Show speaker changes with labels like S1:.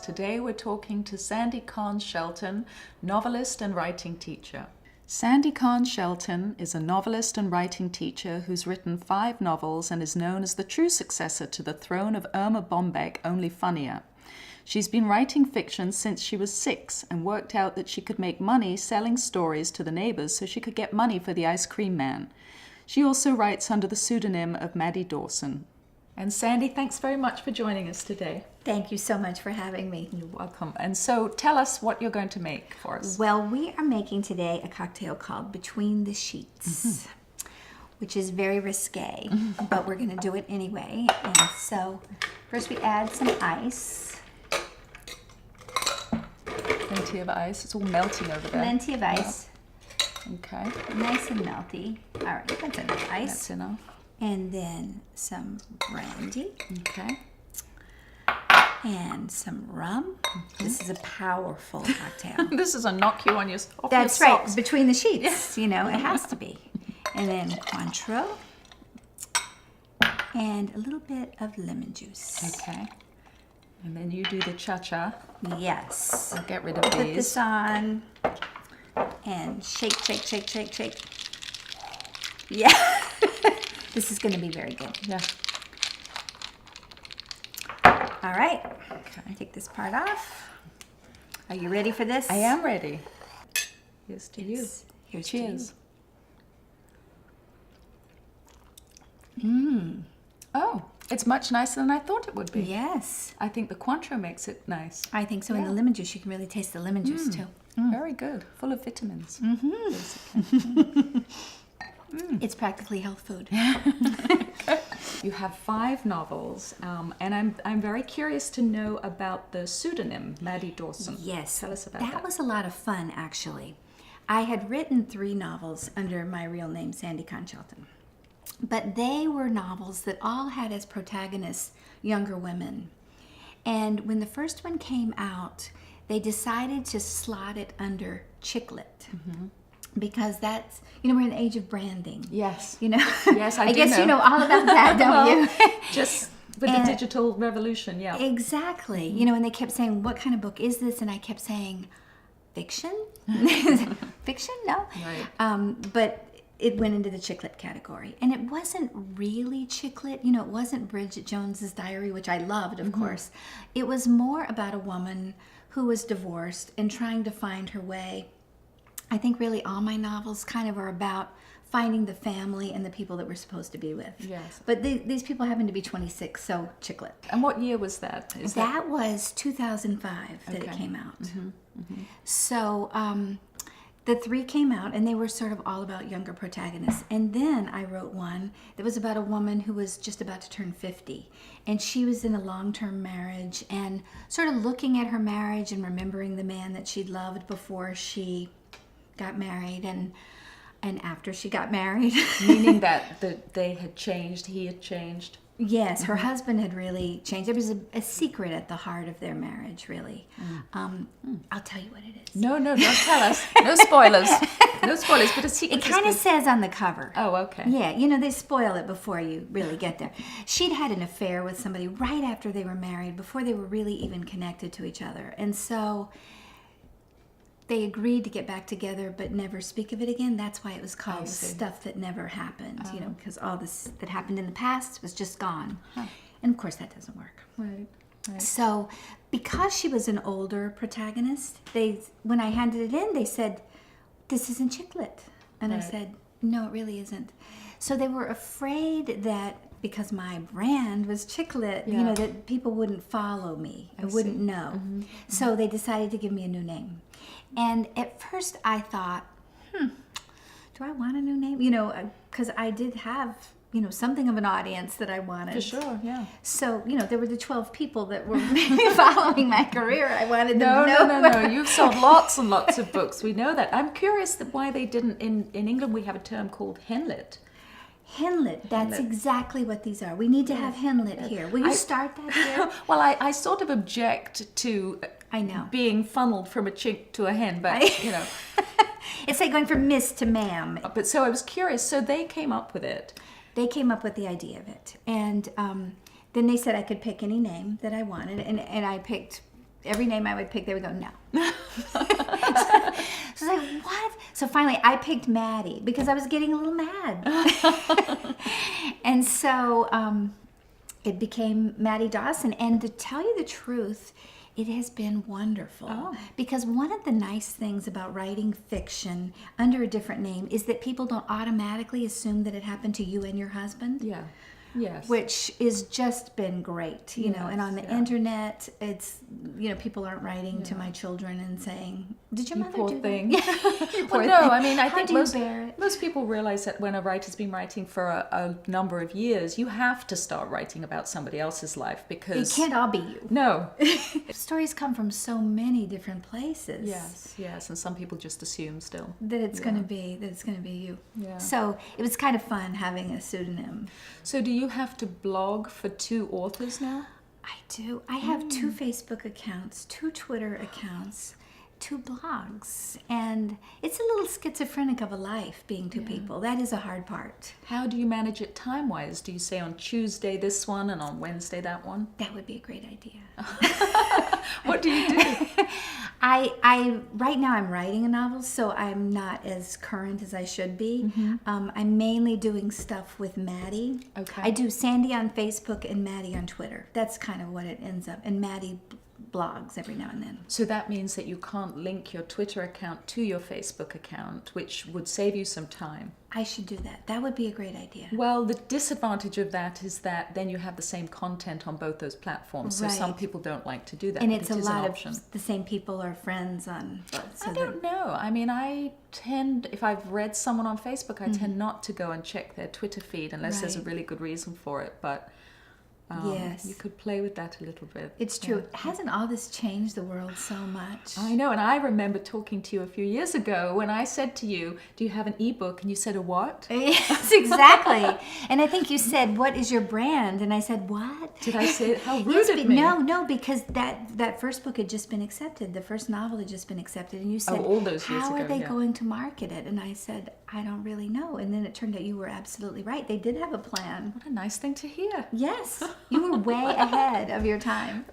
S1: Today we're talking to Sandi Kahn Shelton, novelist and writing teacher. Sandi Kahn Shelton is a novelist and writing teacher who's written 5 novels and is known as the true successor to the throne of Irma Bombeck, only funnier. She's been writing fiction since she was 6 and worked out that she could make money selling stories to the neighbors so she could get money for the ice cream man. She also writes under the pseudonym of Maddie Dawson. And Sandi, thanks very much for joining us today.
S2: Thank you so much for having me.
S1: You're welcome. And so tell us what you're going to make for us.
S2: Well, we are making today a cocktail called Between the Sheets, which is very risque, but we're going to do it anyway. And so first we add some ice.
S1: Plenty of ice. It's all melting over there.
S2: Plenty of ice.
S1: Yeah. Okay.
S2: Nice and melty. All right, that's enough ice.
S1: That's enough.
S2: And then some brandy.
S1: Okay.
S2: And some rum. This is a powerful cocktail.
S1: This is a knock you on your off
S2: That's
S1: your
S2: right,
S1: socks.
S2: between the sheets, you know, it has to be. And then Cointreau. And a little bit of lemon juice.
S1: Okay. And then you do the cha-cha.
S2: Yes.
S1: I'll get rid of
S2: Put
S1: these.
S2: this on and shake, shake, shake, shake, shake. Yeah. This is going to be very good.
S1: Yeah.
S2: All right.
S1: Okay.
S2: Take this part off. Are you ready for this?
S1: I am ready. Here's to
S2: Yes. Here's
S1: Cheers.
S2: to you.
S1: Oh, it's much nicer than I thought it would be.
S2: Yes.
S1: I think the Cointreau makes it nice.
S2: I think so. In
S1: Yeah.
S2: the lemon juice, you can really taste the lemon juice too.
S1: Very good. Full of vitamins.
S2: It's practically health food.
S1: You have 5 novels, and I'm very curious to know about the pseudonym, Maddie Dawson.
S2: Yes.
S1: Tell us about that.
S2: That was a lot of fun, actually. I had written 3 novels under my real name, Sandi Kahn Shelton. But they were novels that all had as protagonists younger women. And when the first one came out, they decided to slot it under chicklet. Because that's, you know, we're in the age of branding.
S1: Yes.
S2: You know?
S1: Yes, I do
S2: guess
S1: know.
S2: you know all about that, don't
S1: Well,
S2: you?
S1: Just with
S2: And-
S1: the digital revolution, yeah.
S2: Exactly. You know, and they kept saying, what kind of book is this? And I kept saying, fiction? Fiction? No.
S1: Right.
S2: But it went into the chicklet category. And it wasn't really chicklet. You know, it wasn't Bridget Jones's Diary, which I loved, of course. It was more about a woman who was divorced and trying to find her way. I think really all my novels kind of are about finding the family and the people that we're supposed to be with.
S1: Yes.
S2: But these people happen to be 26, so chicklet.
S1: And what year was that? Is
S2: That was 2005 that it
S1: Okay.
S2: came out. So the 3 came out, and they were sort of all about younger protagonists. And then I wrote one that was about a woman who was just about to turn 50. And she was in a long-term marriage and sort of looking at her marriage and remembering the man that she'd loved before she got married and after she got married.
S1: meaning that they had changed, he had changed?
S2: Yes, her husband had really changed. There was a secret at the heart of their marriage, really. I'll tell you what it is.
S1: No, don't tell us. No spoilers. No spoilers, but a secret.
S2: It kind of
S1: is
S2: says on the cover.
S1: Oh, okay.
S2: Yeah, you know, they spoil it before you really get there. She'd had an affair with somebody right after they were married, before they were really even connected to each other. And so they agreed to get back together but never speak of it again. That's why it was called Stuff That Never Happened, you know, because all this that happened in the past was just gone. And of course that doesn't work.
S1: Right.
S2: So because she was an older protagonist, when I handed it in, they said, this isn't chicklet. And I
S1: Right.
S2: said, no, it really isn't. So they were afraid that because my brand was chicklet, you
S1: Yeah.
S2: know, that people wouldn't follow me. I wouldn't know. So they decided to give me a new name. And at first I thought, do I want a new name? You know, because I did have, you know, something of an audience that I wanted.
S1: For sure, yeah.
S2: So, you know, there were the 12 people that were following my career. I wanted them to know.
S1: No. You've sold lots and lots of books. We know that. I'm curious why they didn't. In England, we have a term called henlit.
S2: Henlit, that's exactly what these are. We need to have henlit here. Will you start that here?
S1: Well, I sort of object to
S2: I know.
S1: being funneled from a chink to a hen, but, you know.
S2: It's like going from miss to ma'am.
S1: But so I was curious. So they came up with it.
S2: They came up with the idea of it. And then they said I could pick any name that I wanted. And I picked every name I would pick, they would go, no. So I was like, what? So finally, I picked Maddie because I was getting a little mad. And so it became Maddie Dawson. And to tell you the truth, it has been wonderful.
S1: Oh.
S2: Because one of the nice things about writing fiction under a different name is that people don't automatically assume that it happened to you and your husband.
S1: Yeah. Yes.
S2: Which has just been great, you know. And on the
S1: yeah.
S2: internet, it's, you know, people aren't writing to my children and saying, "Did your
S1: You
S2: mother
S1: poor
S2: do
S1: thing.
S2: that?" You poor
S1: Well, no,
S2: thing.
S1: I mean, I
S2: How
S1: think
S2: do you bear it?
S1: most people realize that when a writer's been writing for a number of years, you have to start writing about somebody else's life
S2: It
S1: because
S2: can't all be you.
S1: no.
S2: Stories come from so many different places.
S1: Yes, and some people just assume still.
S2: That it's going to be you.
S1: Yeah.
S2: So it was kind of fun having a pseudonym.
S1: So do you have to blog for 2 authors now?
S2: I do. I have 2 Facebook accounts, 2 Twitter accounts, 2 blogs, and it's a little schizophrenic of a life being 2 people. That is a hard part.
S1: How do you manage it time-wise? Do you say on Tuesday this one and on Wednesday that one?
S2: That would be a great idea.
S1: What do you do?
S2: I right now I'm writing a novel, so I'm not as current as I should be. I'm mainly doing stuff with Maddie.
S1: Okay.
S2: I do Sandi on Facebook and Maddie on Twitter. That's kind of what it ends up. And Maddie blogs every now and then.
S1: So that means that you can't link your Twitter account to your Facebook account, which would save you some time.
S2: I should do that. That would be a great idea.
S1: Well, the disadvantage of that is that then you have the same content on both those platforms. So some
S2: Right.
S1: people don't like to do that.
S2: And
S1: but
S2: it's
S1: it
S2: a
S1: is an
S2: lot
S1: option.
S2: of the same people are friends on both. So
S1: I don't know. I mean, if I've read someone on Facebook, I tend not to go and check their Twitter feed unless there's a
S2: Right.
S1: really good reason for it. But
S2: Yes.
S1: you could play with that a little bit.
S2: It's true. Hasn't all this changed the world so much?
S1: I know, and I remember talking to you a few years ago when I said to you, do you have an ebook? And you said, a what?
S2: Yes, exactly. And I think you said, "What is your brand?" And I said, "What?"
S1: Did I say it? How rude
S2: Yes,
S1: of
S2: but
S1: me.
S2: no, because that first book had just been accepted. The first novel had just been accepted, and you said,
S1: all those years
S2: "How are
S1: ago,
S2: they
S1: yeah.
S2: going to market it?" And I said, "I don't really know." And then it turned out you were absolutely right. They did have a plan.
S1: What a nice thing to hear.
S2: Yes, you were way ahead of your time.